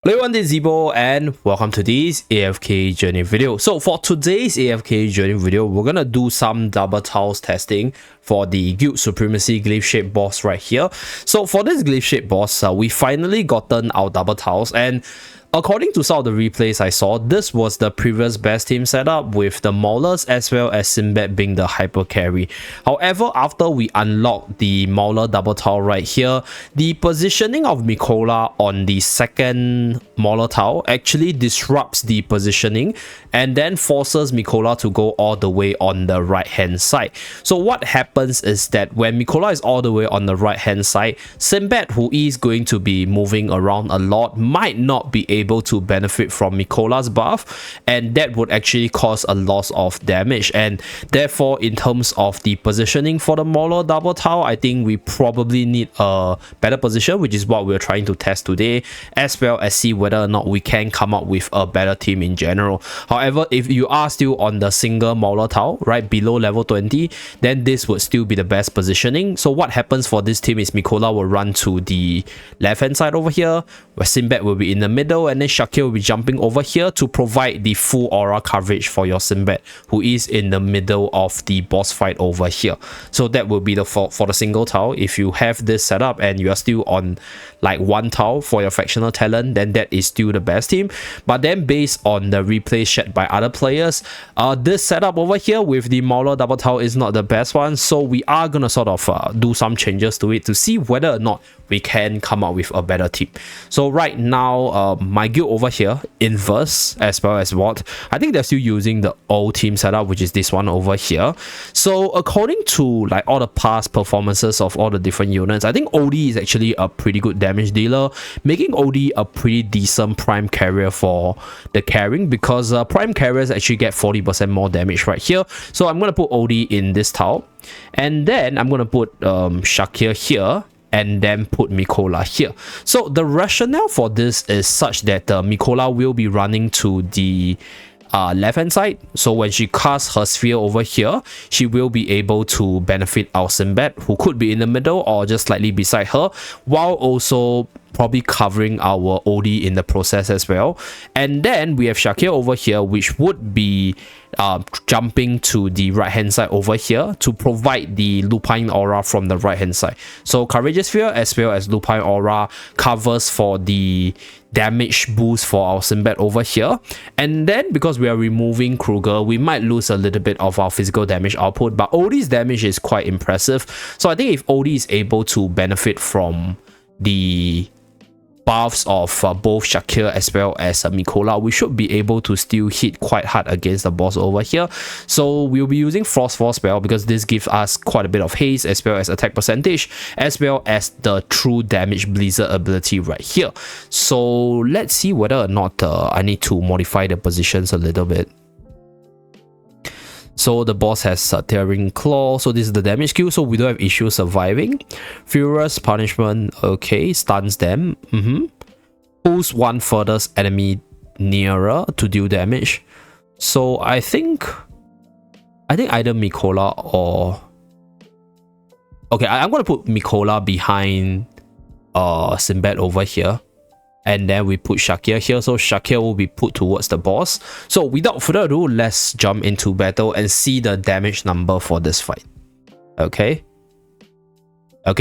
Hello everyone, this is Zeeebo and welcome to this AFK journey video. So for today's AFK journey video, we're gonna do some double tiles testing for the Guild Supremacy glyph shape boss right here. So for this glyph shape boss, we finally gotten our double tiles, and according to some of the replays I saw, this was the previous best team setup with the Maulers as well as Sinbad being the hypercarry. However, after we unlock the Mauler double tile right here, the positioning of Mikola on the second Mauler tile actually disrupts the positioning and then forces Mikola to go all the way on the right hand side. So what happens is that when Mikola is all the way on the right hand side, Sinbad, who is going to be moving around a lot, might not be able to benefit from Mikola's buff, and that would actually cause a loss of damage. And therefore, in terms of the positioning for the Mauler double tile, I think we probably need a better position, which is what we're trying to test today, as well as see whether or not we can come up with a better team in general. However, if you are still on the single Mauler tile, right below level 20, then this would still be the best positioning. So what happens for this team is Mikola will run to the left hand side over here, where Sinbad will be in the middle, and then Shakir will be jumping over here to provide the full aura coverage for your Sinbad, who is in the middle of the boss fight over here. So that will be the for the single tile. If you have this setup and you are still on like one tile for your factional talent, then that is still the best team. But then based on the replay shared by other players, this setup over here with the Mauler double tile is not the best one. So we are gonna sort of do some changes to it to see whether or not we can come up with a better team. So right now, my guild over here, Inverse as well as what, I think they're still using the old team setup, which is this one over here. So according to like all the past performances of all the different units, I think OD is actually a pretty good damage dealer, making OD a pretty decent prime carrier for the carrying, because prime carriers actually get 40% more damage right here. So I'm going to put OD in this tile, and then I'm going to put Shakir here, and then put Mikola here. So the rationale for this is such that Mikola will be running to the left hand side. So when she casts her sphere over here, she will be able to benefit our Sinbad, who could be in the middle or just slightly beside her, while also probably covering our OD in the process as well. And then we have Shakir over here, which would be jumping to the right hand side over here to provide the Lupine Aura from the right hand side. So Courageous Sphere as well as Lupine Aura covers for the damage boost for our Sinbad over here. And then because we are removing Kruger, we might lose a little bit of our physical damage output, but OD's damage is quite impressive. So I think if OD is able to benefit from the buffs of both Shakir as well as Mikola, we should be able to still hit quite hard against the boss over here. So we'll be using Frost Fall spell because this gives us quite a bit of haste as well as attack percentage, as well as the true damage blizzard ability right here. So let's see whether or not I need to modify the positions a little bit. So the boss has Tearing Claw, so this is the damage skill, so we don't have issues surviving. Furious Punishment, okay, stuns them. Pulls one furthest enemy nearer to deal damage. So I think either Mikola or... Okay, I'm going to put Mikola behind Sinbad over here. And then we put Shakir here, so Shakir will be put towards the boss. So without further ado, let's jump into battle and see the damage number for this fight. Okay,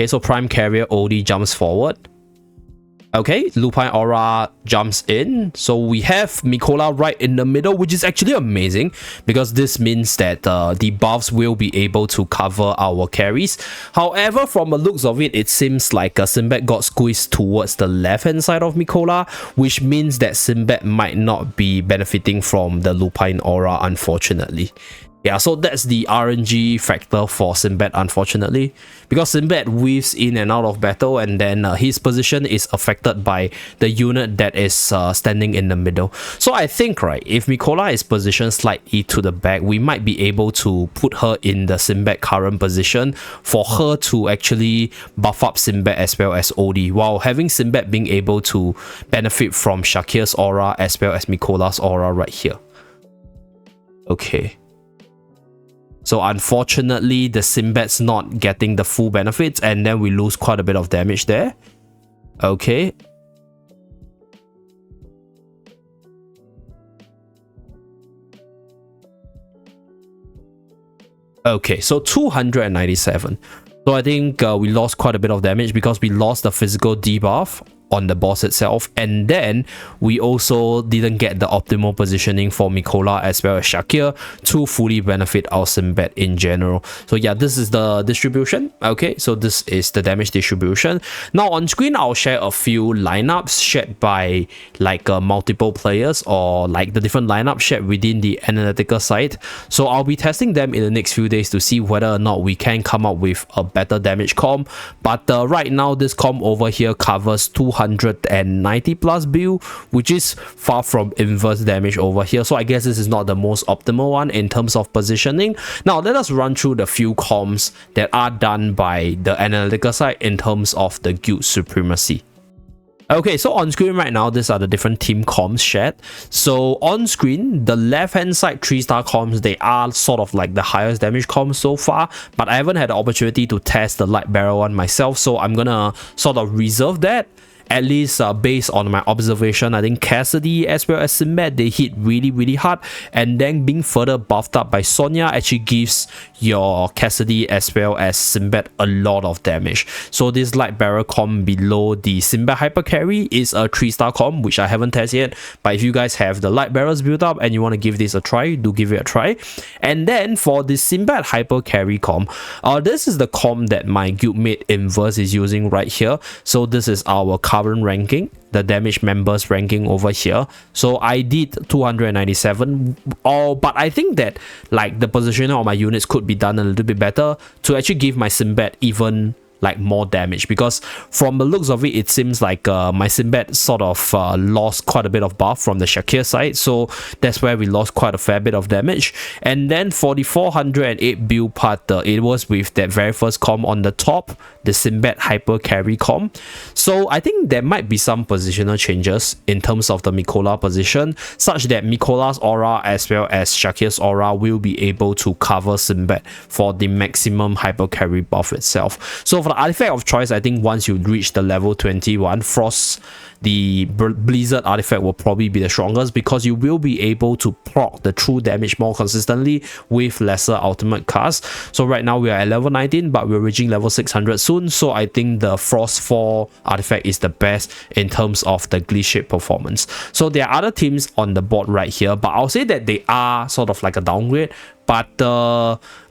so Prime Carrier OD jumps forward. Okay, Lupine Aura jumps in. So we have Mikola right in the middle, which is actually amazing because this means that the buffs will be able to cover our carries. However, from the looks of it, it seems like Sinbad got squeezed towards the left-hand side of Mikola, which means that Sinbad might not be benefiting from the Lupine Aura, unfortunately. Yeah, so that's the RNG factor for Sinbad, unfortunately, because Sinbad weaves in and out of battle, and then his position is affected by the unit that is standing in the middle. So I think, right, if Mikola is positioned slightly to the back, we might be able to put her in the Sinbad current position for her to actually buff up Sinbad as well as OD, while having Sinbad being able to benefit from Shakir's aura as well as Mikola's aura right here. Okay. So unfortunately, the Sinbad's not getting the full benefits, and then we lose quite a bit of damage there. Okay. Okay, so 297. So I think we lost quite a bit of damage because we lost the physical debuff on the boss itself, and then we also didn't get the optimal positioning for Mikola as well as Shakir to fully benefit our Sinbad in general. So yeah, this is the distribution. Okay, so this is the damage distribution. Now on screen I'll share a few lineups shared by like multiple players, or like the different lineups shared within the Analytica site. So I'll be testing them in the next few days to see whether or not we can come up with a better damage comp. But right now this comp over here covers 290 plus build, which is far from inverse damage over here. So I guess this is not the most optimal one in terms of positioning. Now let us run through the few comps that are done by the Analytica side in terms of the Guild Supremacy. Okay, so on screen right now, these are the different team comps shared. So on screen, the left hand side 3-star comps, they are sort of like the highest damage comps so far, but I haven't had the opportunity to test the light barrel one myself, so I'm gonna sort of reserve that. At least based on my observation, I think Cassidy as well as Sinbad, they hit really hard, and then being further buffed up by Sonya actually gives your Cassidy as well as Sinbad a lot of damage. So this light barrel comp below the Sinbad hypercarry is a 3-star comp, which I haven't tested yet, but if you guys have the light barrels built up and you want to give this a try, do give it a try. And then for the Sinbad hypercarry comp, this is the comp that my guildmate Inverse is using right here. So this is our current ranking, the damage members ranking over here. So I did 297, but I think that like the positioning of my units could be done a little bit better to actually give my Sinbad even like more damage, because from the looks of it, it seems like my Sinbad sort of lost quite a bit of buff from the Shakir side, so that's where we lost quite a fair bit of damage. And then for the 408 build part, it was with that very first comp on the top, the Sinbad hyper carry comp. So I think there might be some positional changes in terms of the Mikola position, such that Mikola's aura as well as Shakir's aura will be able to cover Sinbad for the maximum hyper carry buff itself. So for the artifact of choice, I think once you reach the level 21, Frost, the Blizzard artifact will probably be the strongest, because you will be able to proc the true damage more consistently with lesser ultimate cast. So right now we are at level 19, but we're reaching level 600 soon, so I think the Frost 4 artifact is the best in terms of the glitch shape performance. So there are other teams on the board right here, but I'll say that they are sort of like a downgrade. But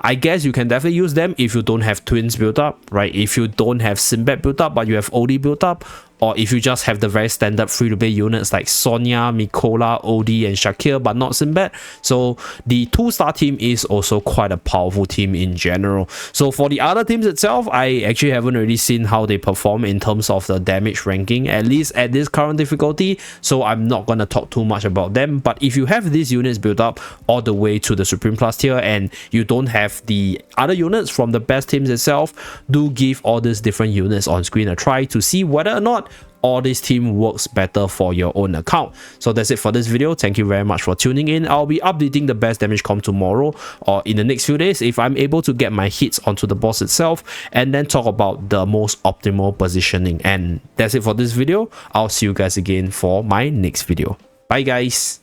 I guess you can definitely use them if you don't have twins built up, right? If you don't have Sinbad built up, but you have OD built up, or if you just have the very standard free-to-play units like Sonya, Mikola, OD, and Shakir, but not Sinbad. So the 2-star team is also quite a powerful team in general. So for the other teams itself, I actually haven't really seen how they perform in terms of the damage ranking, at least at this current difficulty, so I'm not going to talk too much about them. But if you have these units built up all the way to the Supreme Plus tier and you don't have the other units from the best teams itself, do give all these different units on screen a try to see whether or not all this team works better for your own account. So that's it for this video. Thank you very much for tuning in. I'll be updating the best damage comp tomorrow or in the next few days if I'm able to get my hits onto the boss itself, and then talk about the most optimal positioning. And that's it for this video. I'll see you guys again for my next video. Bye guys.